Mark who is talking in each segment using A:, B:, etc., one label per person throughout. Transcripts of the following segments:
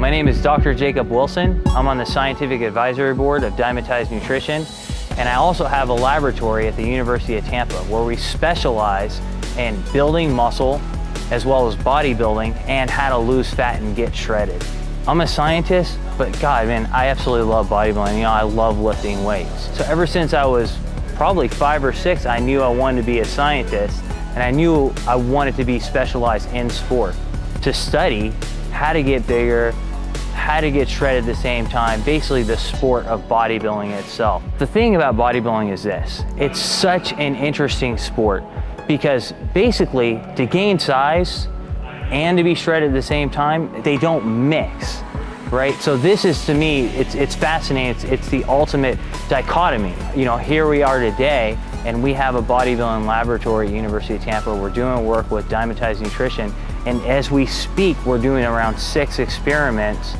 A: My name is Dr. Jacob Wilson. I'm on the Scientific Advisory Board of Dymatize Nutrition, and I also have a laboratory at the University of Tampa where we specialize in building muscle as well as bodybuilding and how to lose fat and get shredded. I'm a scientist, but God, man, I absolutely love bodybuilding. You know, I love lifting weights. So ever since I was probably 5 or 6, I knew I wanted to be a scientist, and I knew I wanted to be specialized in sport, to study how to get bigger, how to get shredded at the same time, basically the sport of bodybuilding itself. The thing about bodybuilding is this: it's such an interesting sport because basically to gain size and to be shredded at the same time, they don't mix, right? So this is, to me, it's fascinating. It's the ultimate dichotomy. You know, here we are today, and we have a bodybuilding laboratory at University of Tampa. We're doing work with Dymatize Nutrition, and as we speak, we're doing around 6 experiments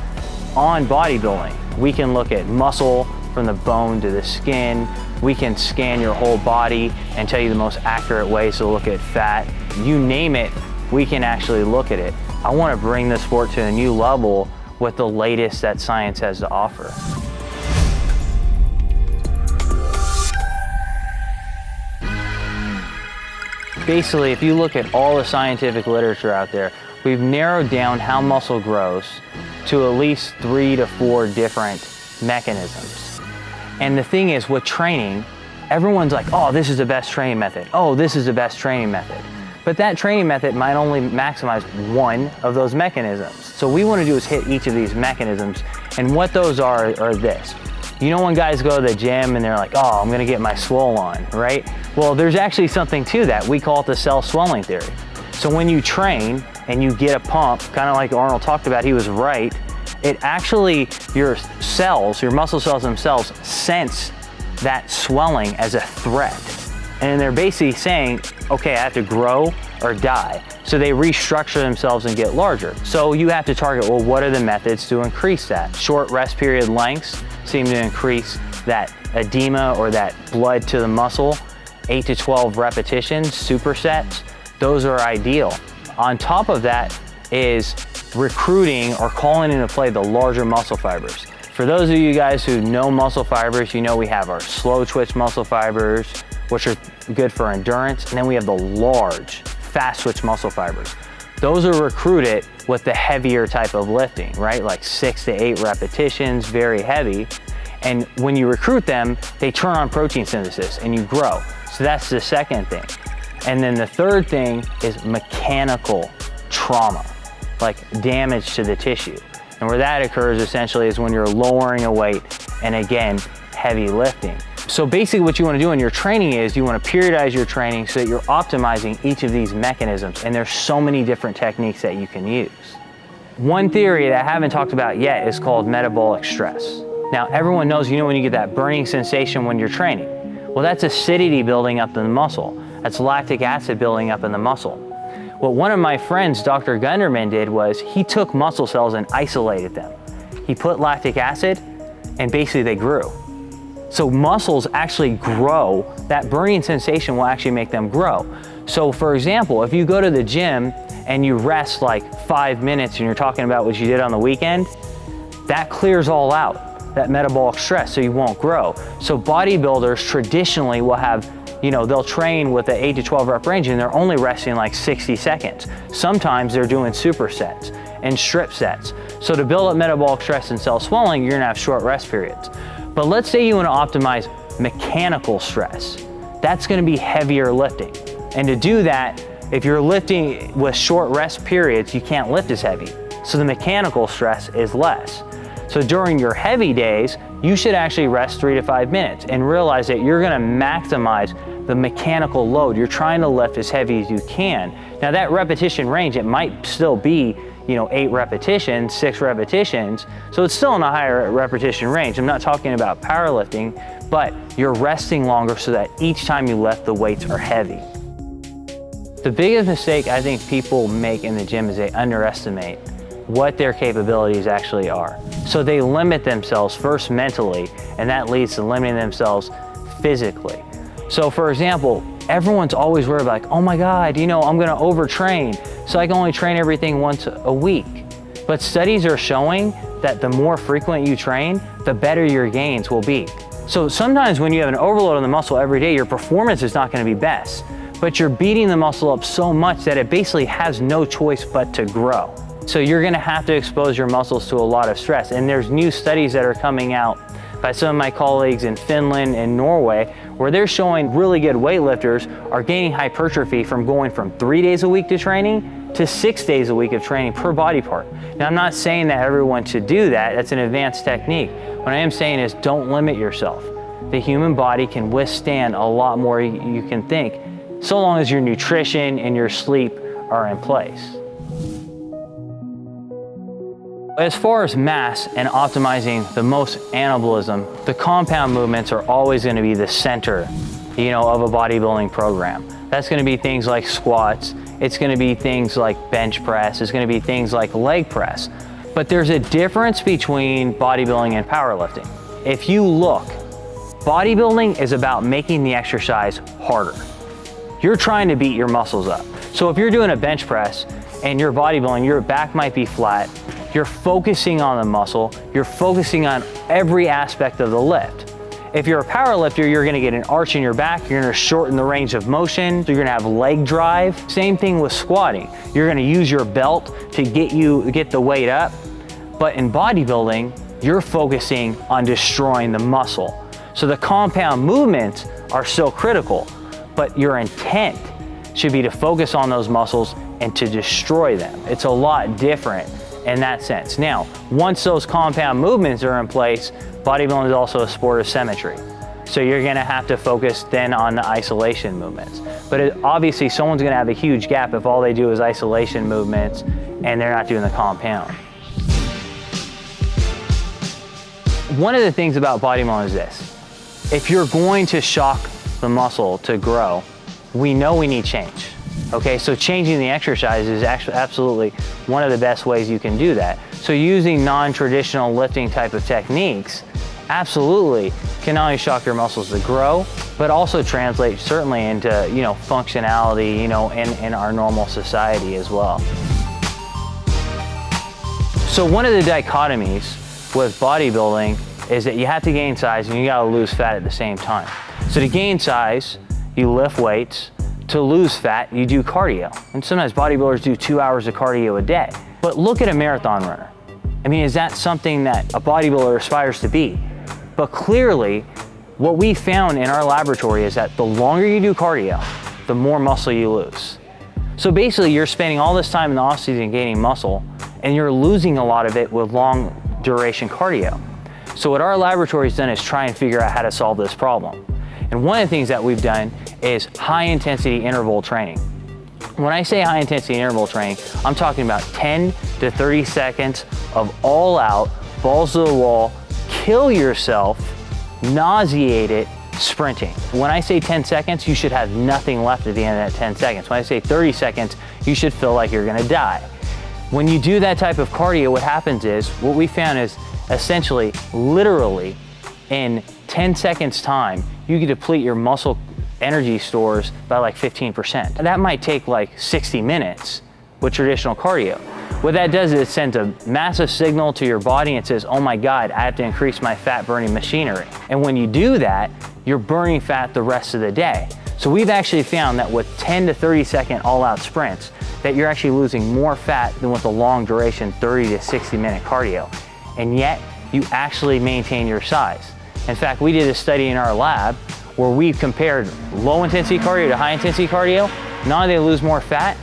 A: on bodybuilding. We can look at muscle from the bone to the skin. We can scan your whole body and tell you the most accurate ways to look at fat. You name it, we can actually look at it. I want to bring the sport to a new level with the latest that science has to offer. Basically, if you look at all the scientific literature out there, we've narrowed down how muscle grows to at least 3 to 4 different mechanisms. And the thing is, with training, everyone's like, oh, this is the best training method. Oh, this is the best training method. But that training method might only maximize one of those mechanisms. So what we want to do is hit each of these mechanisms. And what those are this. You know, when guys go to the gym and they're like, oh, I'm going to get my swole on, right? Well, there's actually something to that. We call it the cell swelling theory. So when you train and you get a pump, kind of like Arnold talked about, he was right, it actually, your cells, your muscle cells themselves, sense that swelling as a threat. And they're basically saying, okay, I have to grow or die. So they restructure themselves and get larger. So you have to target, well, what are the methods to increase that? Short rest period lengths seem to increase that edema or that blood to the muscle. 8 to 12 repetitions, supersets, those are ideal. On top of that is recruiting or calling into play the larger muscle fibers. For those of you guys who know muscle fibers, you know we have our slow twitch muscle fibers, which are good for endurance, and then we have the large, fast twitch muscle fibers. Those are recruited with the heavier type of lifting, right? Like 6 to 8 repetitions, very heavy. And when you recruit them, they turn on protein synthesis and you grow. So that's the second thing. And then the third thing is mechanical trauma, like damage to the tissue. And where that occurs essentially is when you're lowering a weight and, again, heavy lifting. So basically what you want to do in your training is you want to periodize your training so that you're optimizing each of these mechanisms. And there's so many different techniques that you can use. One theory that I haven't talked about yet is called metabolic stress. Now, everyone knows, you know, when you get that burning sensation when you're training. Well, that's acidity building up in the muscle. That's lactic acid building up in the muscle. What one of my friends, Dr. Gunderman, did was he took muscle cells and isolated them. He put lactic acid and basically they grew. So muscles actually grow. That burning sensation will actually make them grow. So for example, if you go to the gym and you rest like 5 minutes and you're talking about what you did on the weekend, that clears all out, that metabolic stress, so you won't grow. So bodybuilders traditionally will have, you know, they'll train with the 8 to 12 rep range and they're only resting like 60 seconds. Sometimes they're doing supersets and strip sets. So to build up metabolic stress and cell swelling, you're gonna have short rest periods. But let's say you want to optimize mechanical stress. That's going to be heavier lifting. And to do that, if you're lifting with short rest periods, you can't lift as heavy. So the mechanical stress is less. So during your heavy days, you should actually rest 3 to 5 minutes and realize that you're going to maximize the mechanical load. You're trying to lift as heavy as you can. Now that repetition range, it might still be, you know, 8 repetitions, 6 repetitions. So it's still in a higher repetition range. I'm not talking about powerlifting, but you're resting longer so that each time you lift, the weights are heavy. The biggest mistake I think people make in the gym is they underestimate what their capabilities actually are. So they limit themselves first mentally, and that leads to limiting themselves physically. So for example, everyone's always worried about, like, oh my God, you know, I'm gonna overtrain, so I can only train everything once a week. But studies are showing that the more frequent you train, the better your gains will be. So sometimes when you have an overload on the muscle every day, your performance is not going to be best, but you're beating the muscle up so much that it basically has no choice but to grow. So you're going to have to expose your muscles to a lot of stress. And there's new studies that are coming out by some of my colleagues in Finland and Norway, where they're showing really good weightlifters are gaining hypertrophy from going from 3 days a week to training to 6 days a week of training per body part. Now, I'm not saying that everyone should do that. That's an advanced technique. What I am saying is don't limit yourself. The human body can withstand a lot more you can think, so long as your nutrition and your sleep are in place. As far as mass and optimizing the most anabolism, the compound movements are always going to be the center, of a bodybuilding program. That's going to be things like squats. It's going to be things like bench press. It's going to be things like leg press. But there's a difference between bodybuilding and powerlifting. If you look, bodybuilding is about making the exercise harder. You're trying to beat your muscles up. So if you're doing a bench press and you're bodybuilding, your back might be flat, you're focusing on the muscle, you're focusing on every aspect of the lift. If you're a powerlifter, you're gonna get an arch in your back, you're gonna shorten the range of motion, you're gonna have leg drive. Same thing with squatting. You're gonna use your belt to get the weight up, but in bodybuilding, you're focusing on destroying the muscle. So the compound movements are still critical, but your intent should be to focus on those muscles and to destroy them. It's a lot different in that sense. Now, once those compound movements are in place, bodybuilding is also a sport of symmetry. So you're gonna have to focus then on the isolation movements. But obviously someone's gonna have a huge gap if all they do is isolation movements and they're not doing the compound. One of the things about bodybuilding is this. If you're going to shock the muscle to grow, we know we need change. Okay, so changing the exercise is actually absolutely one of the best ways you can do that. So using non-traditional lifting type of techniques absolutely can not only shock your muscles to grow, but also translate certainly into, functionality, in our normal society as well. So one of the dichotomies with bodybuilding is that you have to gain size and you gotta lose fat at the same time. So to gain size, you lift weights. To lose fat, you do cardio. And sometimes bodybuilders do 2 hours of cardio a day. But look at a marathon runner. I mean, is that something that a bodybuilder aspires to be? But clearly, what we found in our laboratory is that the longer you do cardio, the more muscle you lose. So basically, you're spending all this time in the off season gaining muscle, and you're losing a lot of it with long duration cardio. So what our laboratory has done is try and figure out how to solve this problem. And one of the things that we've done is high intensity interval training. When I say high intensity interval training, I'm talking about 10 to 30 seconds of all out, balls to the wall, kill yourself, nauseated sprinting. When I say 10 seconds, you should have nothing left at the end of that 10 seconds. When I say 30 seconds, you should feel like you're gonna die. When you do that type of cardio, what happens is, what we found is essentially, literally, in 10 seconds time, you can deplete your muscle energy stores by like 15%. That might take like 60 minutes with traditional cardio. What that does is it sends a massive signal to your body and says, oh my God, I have to increase my fat burning machinery. And when you do that, you're burning fat the rest of the day. So we've actually found that with 10 to 30 second all out sprints, that you're actually losing more fat than with a long duration 30 to 60 minute cardio. And yet you actually maintain your size. In fact, we did a study in our lab where we compared low intensity cardio to high intensity cardio. Not only do they lose more fat,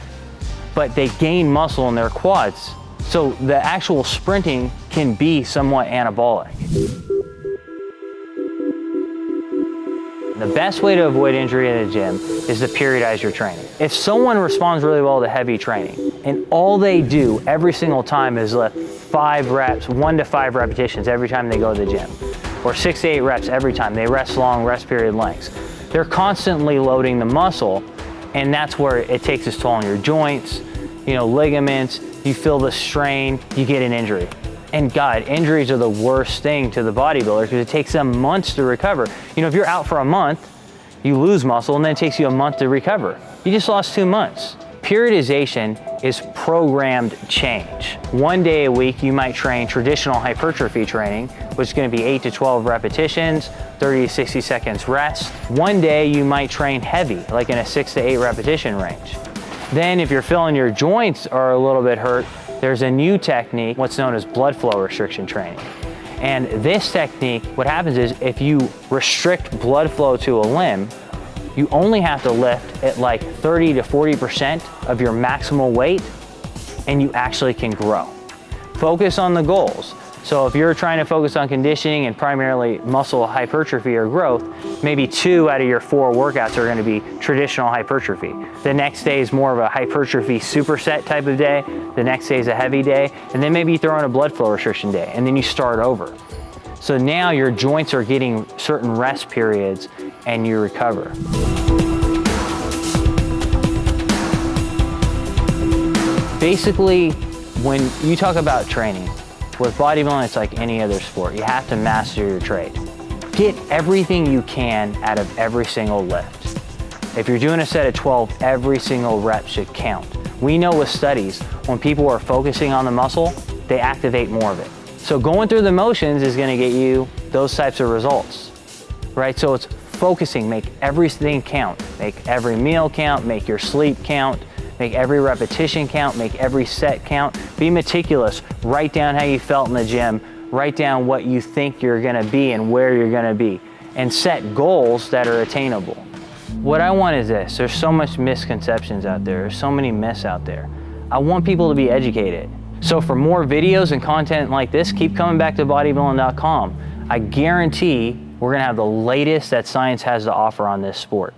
A: but they gain muscle in their quads. So the actual sprinting can be somewhat anabolic. The best way to avoid injury in the gym is to periodize your training. If someone responds really well to heavy training and all they do every single time is lift 5 reps, 1 to 5 repetitions every time they go to the gym, or 6 to 8 reps every time, they rest long rest period lengths, they're constantly loading the muscle, and that's where it takes its toll on your joints, ligaments, you feel the strain, you get an injury. And God, injuries are the worst thing to the bodybuilder because it takes them months to recover. If you're out for a month, you lose muscle and then it takes you a month to recover. You just lost 2 months. periodization is programmed change. One day a week, you might train traditional hypertrophy training, which is going to be 8 to 12 repetitions, 30 to 60 seconds rest. One day you might train heavy, like in a 6 to 8 repetition range. Then if you're feeling your joints are a little bit hurt, there's a new technique, what's known as blood flow restriction training. And this technique, what happens is if you restrict blood flow to a limb, you only have to lift at like 30 to 40% of your maximal weight, and you actually can grow. Focus on the goals. So if you're trying to focus on conditioning and primarily muscle hypertrophy or growth, maybe 2 out of your 4 workouts are going to be traditional hypertrophy. The next day is more of a hypertrophy superset type of day. The next day is a heavy day. And then maybe you throw in a blood flow restriction day, and then you start over. So now your joints are getting certain rest periods and you recover. Basically, when you talk about training, with bodybuilding, it's like any other sport. You have to master your trade. Get everything you can out of every single lift. If you're doing a set of 12, every single rep should count. We know with studies, when people are focusing on the muscle, they activate more of it. So going through the motions is gonna get you those types of results, right? So it's focusing, make everything count. Make every meal count, make your sleep count, make every repetition count, make every set count. Be meticulous, write down how you felt in the gym, write down what you think you're gonna be and where you're gonna be, and set goals that are attainable. What I want is this, there's so much misconceptions out there, there's so many myths out there. I want people to be educated. So for more videos and content like this, keep coming back to bodybuilding.com. I guarantee we're gonna have the latest that science has to offer on this sport.